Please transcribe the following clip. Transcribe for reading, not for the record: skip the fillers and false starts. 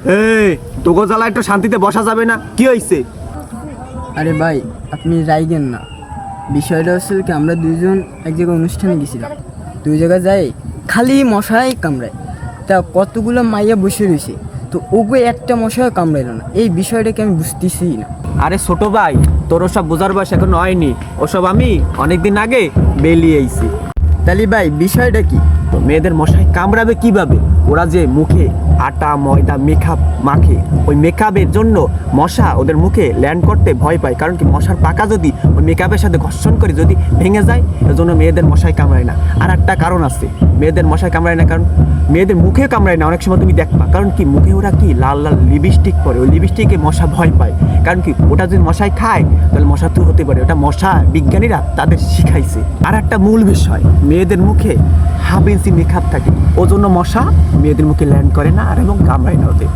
এই তোগো জ্বালা একটু শান্তিতে বসা যাবে না? কি হয়েছে? আরে ভাই, আপনি রাইগেন না। বিষয়টা হচ্ছে কি, আমরা দুইজন এক জায়গায় অনুষ্ঠানে গেছিলাম। দুই জায়গায় যাই খালি মশাই কামড়ায়। তা কতগুলো মাইয়া বসে রয়েছে, তো ওগো একটা মশাও কামড়াইল না। এই বিষয়টাকে আমি বুঝতেছি না। আরে ছোট ভাই, তোর ওসব বোঝার বয়স এখন হয়নি। ওসব আমি অনেকদিন আগে বেরিয়ে আইছি। তাহলে ভাই বিষয়টা কি? মেয়েদের মশাই কামড়াবে কিভাবে? ওরা যে মুখে আটা ময়দা মেকআপ মাখে, ওই মেকআপের জন্য মশা ওদের মুখে ল্যান্ড করতে ভয় পায়। কারণ কি, মশার পাকা যদি ওই মেকআপের সাথে ঘর্ষণ করে যদি ভেঙে যায়, এজন্য মেয়েদের মশাই কামড়ায় না। আর একটা কারণ আছে, মেয়েদের মশাই কামড়ায় না কারণ মেয়েদের মুখে কামড়ায় না। অনেক সময় তুমি দেখবা, কারণ কি, মুখে ওরা কি লাল লাল লিপস্টিক পরে, ওই লিপস্টিকে মশা ভয় পায়। কারণ কি, ওটা যদি মশাই খায় তাহলে মশা তো হতে পারে। ওটা মশা বিজ্ঞানীরা তাদের শিখাইছে। আর একটা মূল বিষয়, মেয়েদের মুখে হাফ ইঞ্চি মেকআপ থাকে, ওজন্য মশা মেয়েদের মুখে ল্যান্ড করে না আর এবং কামড়ায় না ওদের।